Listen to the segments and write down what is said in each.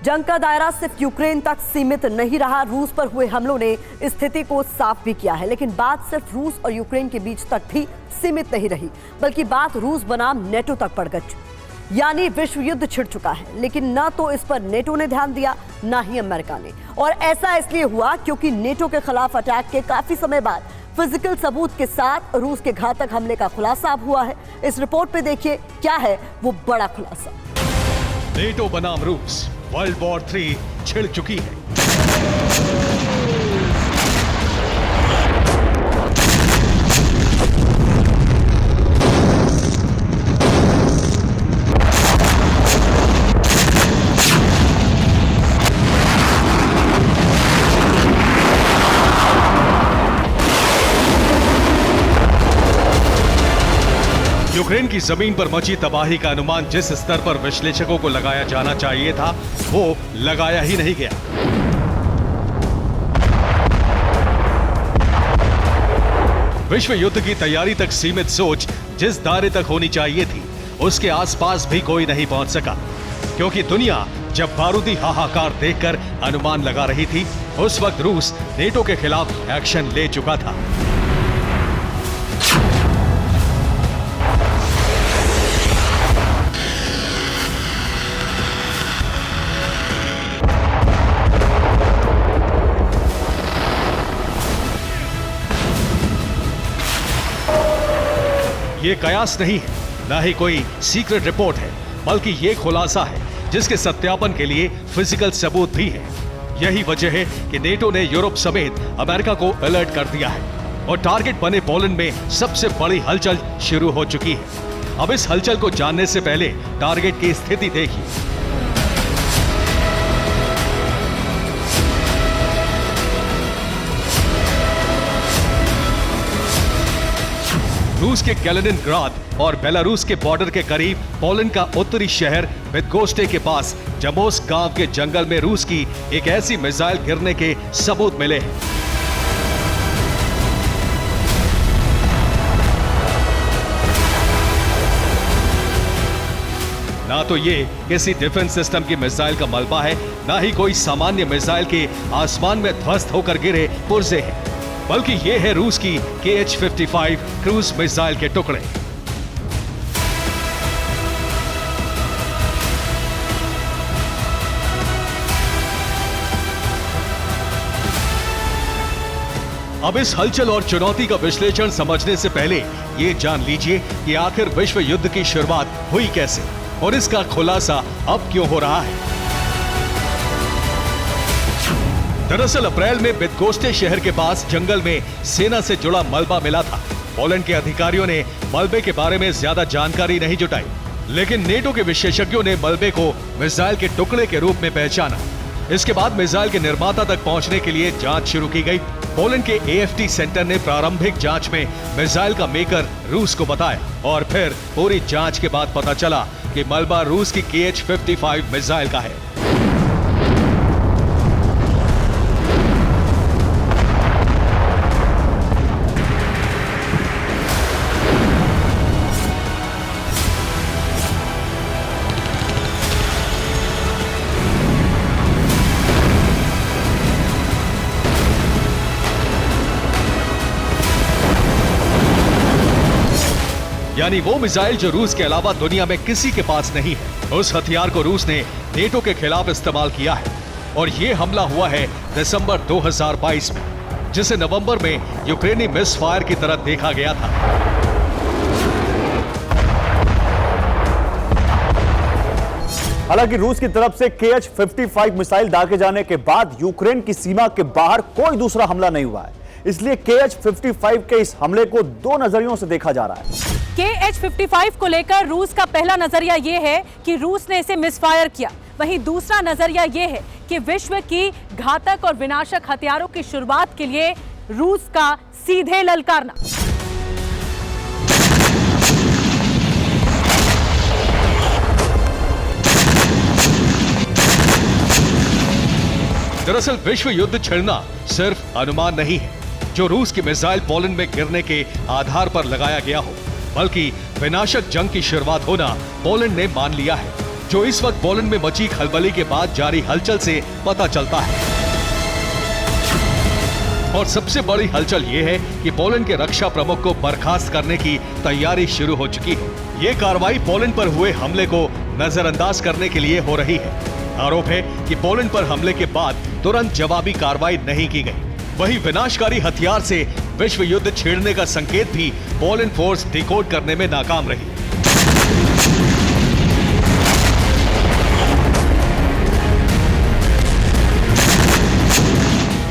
जंग का दायरा सिर्फ यूक्रेन तक सीमित नहीं रहा। रूस पर हुए हमलों ने स्थिति को साफ भी किया है, लेकिन बात सिर्फ रूस और यूक्रेन के बीच तक भी सीमित नहीं रही, बल्कि बात रूस बनाम नेटो तक पड़ गई। यानी विश्व युद्ध छिड़ चुका है, लेकिन ना तो इस पर नेटो ने ध्यान दिया, ना ही अमेरिका ने। और ऐसा इसलिए हुआ क्योंकि नेटो के खिलाफ अटैक के काफी समय बाद फिजिकल सबूत के साथ रूस के घातक हमले का खुलासा अब हुआ है। इस रिपोर्ट पे देखिए क्या है वो बड़ा खुलासा। नेटो बनाम रूस, वर्ल्ड वॉर 3 छिड़ चुकी है। यूक्रेन की जमीन पर मची तबाही का अनुमान जिस स्तर पर विश्लेषकों को लगाया जाना चाहिए था, वो लगाया ही नहीं गया। विश्व युद्ध की तैयारी तक सीमित सोच जिस दायरे तक होनी चाहिए थी, उसके आसपास भी कोई नहीं पहुंच सका, क्योंकि दुनिया जब बारूदी हाहाकार देखकर अनुमान लगा रही थी, उस वक्त रूस नेटो के खिलाफ एक्शन ले चुका था। ये कयास नहीं है, ना ही कोई सीक्रेट रिपोर्ट है, बल्कि ये खुलासा है जिसके सत्यापन के लिए फिजिकल सबूत भी है। यही वजह है कि नेटो ने यूरोप समेत अमेरिका को अलर्ट कर दिया है और टारगेट बने पोलैंड में सबसे बड़ी हलचल शुरू हो चुकी है। अब इस हलचल को जानने से पहले टारगेट की स्थिति देखिए। रूस के कैलिनिनग्राद और बेलारूस के बॉर्डर के करीब पोलैंड का उत्तरी शहर बिदगोस्टे के पास जमोस गांव के जंगल में रूस की एक ऐसी मिसाइल गिरने के सबूत मिले हैं। ना तो ये किसी डिफेंस सिस्टम की मिसाइल का मलबा है, ना ही कोई सामान्य मिसाइल के आसमान में ध्वस्त होकर गिरे पुर्जे हैं, बल्कि ये है रूस की KH-55 क्रूज मिसाइल के टुकड़े। अब इस हलचल और चुनौती का विश्लेषण समझने से पहले ये जान लीजिए कि आखिर विश्व युद्ध की शुरुआत हुई कैसे और इसका खुलासा अब क्यों हो रहा है। दरअसल अप्रैल में बिदगोस्टे शहर के पास जंगल में सेना से जुड़ा मलबा मिला था। पोलैंड के अधिकारियों ने मलबे के बारे में ज्यादा जानकारी नहीं जुटाई, लेकिन नेटो के विशेषज्ञों ने मलबे को मिसाइल के टुकड़े के रूप में पहचाना। इसके बाद मिसाइल के निर्माता तक पहुंचने के लिए जांच शुरू की गई। पोलैंड के AFT सेंटर ने प्रारंभिक जांच में मिसाइल का मेकर रूस को बताया और फिर पूरी जांच के बाद पता चला कि मलबा रूस की KH-55 मिसाइल का है। यानी वो मिसाइल जो रूस के अलावा दुनिया में किसी के पास नहीं है, उस हथियार को रूस ने नेटो के खिलाफ इस्तेमाल किया है। और ये हमला हुआ है दिसंबर 2022 में, जिसे नवंबर में यूक्रेनी मिस फायर की तरह देखा गया था। हालांकि रूस की तरफ से KH-55 मिसाइल दागे जाने के बाद यूक्रेन की सीमा के बाहर कोई दूसरा हमला नहीं हुआ है, इसलिए KH-55 के इस हमले को दो नजरियों से देखा जा रहा है। KH-55 को लेकर रूस का पहला नजरिया यह है कि रूस ने इसे मिसफायर किया। वहीं दूसरा नजरिया यह है कि विश्व की घातक और विनाशक हथियारों की शुरुआत के लिए रूस का सीधे ललकारना। दरअसल विश्व युद्ध छिड़ना सिर्फ अनुमान नहीं है जो रूस की मिसाइल पोलैंड में गिरने के आधार पर लगाया गया हो, बल्कि विनाशक जंग की शुरुआत होना पोलैंड ने मान लिया है। जो इस वक्त पोलैंड में मची खलबली के बाद जारी हलचल से पता चलता है। और सबसे बड़ी हलचल ये है कि पोलैंड के रक्षा प्रमुख को बर्खास्त करने की तैयारी शुरू हो चुकी है। ये कार्रवाई पोलैंड पर हुए हमले को नजरअंदाज करने के लिए हो रही है। आरोप है कि पोलैंड पर हमले के बाद तुरंत जवाबी कार्रवाई नहीं की गई। वहीं विनाशकारी हथियार से विश्व युद्ध छेड़ने का संकेत भी पोलैंड फोर्स डिकोड करने में नाकाम रही।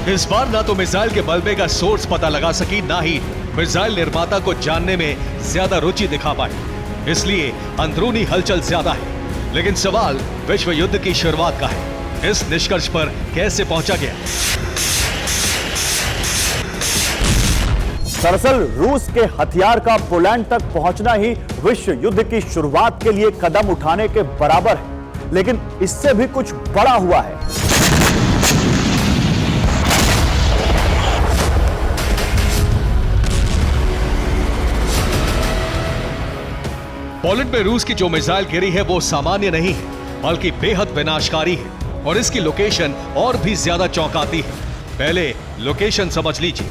इस बार ना तो मिसाइल के मलबे का सोर्स पता लगा सकी, ना ही मिसाइल निर्माता को जानने में ज्यादा रुचि दिखा पाए। इसलिए अंदरूनी हलचल ज्यादा है। लेकिन सवाल विश्व युद्ध की शुरुआत का है। इस निष्कर्ष पर कैसे पहुंचा गया? दरअसल रूस के हथियार का पोलैंड तक पहुंचना ही विश्व युद्ध की शुरुआत के लिए कदम उठाने के बराबर है। लेकिन इससे भी कुछ बड़ा हुआ है। पोलैंड में रूस की जो मिसाइल गिरी है वो सामान्य नहीं है, बल्कि बेहद विनाशकारी है और इसकी लोकेशन और भी ज्यादा चौंकाती है। पहले लोकेशन समझ लीजिए।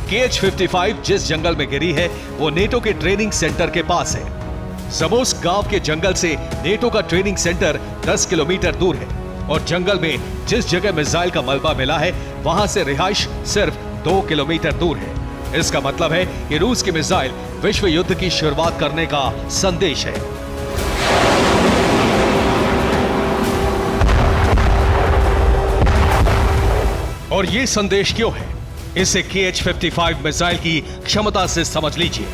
KH-55 जिस जंगल में गिरी है वो नेटो के ट्रेनिंग सेंटर के पास है। समोस्क गांव के जंगल से नेटो का ट्रेनिंग सेंटर 10 किलोमीटर दूर है और जंगल में जिस जगह मिसाइल का मलबा मिला है वहां से रिहाइश सिर्फ 2 किलोमीटर दूर है। इसका मतलब है कि रूस की मिसाइल विश्व युद्ध की शुरुआत करने का संदेश है। और ये संदेश क्यों है, इसे KH-55 मिसाइल की क्षमता से समझ लीजिए।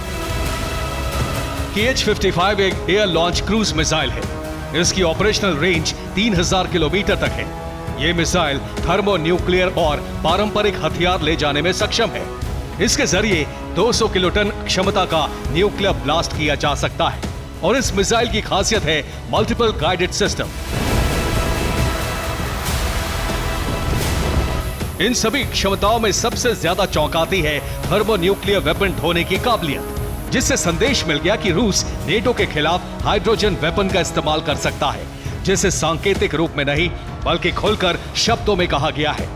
KH-55 एक एयर लॉन्च क्रूज मिसाइल है। इसकी ऑपरेशनल रेंज 3000 किलोमीटर तक है। यह मिसाइल थर्मोन्यूक्लियर और पारंपरिक हथियार ले जाने में सक्षम है। इसके जरिए 200 किलोटन क्षमता का न्यूक्लियर ब्लास्ट किया जा सकता है और इस मिसाइल की खासियत है मल्टीपल गाइडेड सिस्टम। इन सभी क्षमताओं में सबसे ज्यादा चौंकाती है थर्मोन्यूक्लियर वेपन ढोने की काबिलियत, जिससे संदेश मिल गया कि रूस नेटो के खिलाफ हाइड्रोजन वेपन का इस्तेमाल कर सकता है, जिसे सांकेतिक रूप में नहीं बल्कि खुलकर शब्दों में कहा गया है।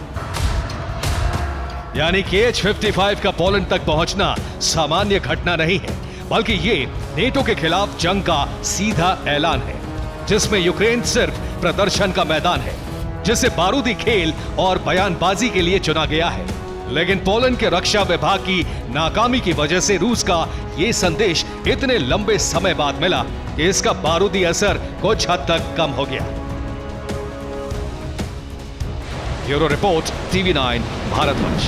यानी KH-55 का पोलैंड तक पहुंचना सामान्य घटना नहीं है, बल्कि ये नेटो के खिलाफ जंग का सीधा ऐलान है, जिसमें यूक्रेन सिर्फ प्रदर्शन का मैदान है, जिसे बारूदी खेल और बयानबाजी के लिए चुना गया है। लेकिन पोलैंड के रक्षा विभाग की नाकामी की वजह से रूस का ये संदेश इतने लंबे समय बाद मिला कि इसका बारूदी असर कुछ हद तक कम हो गया। Bureau report, TV9 भारतवंश।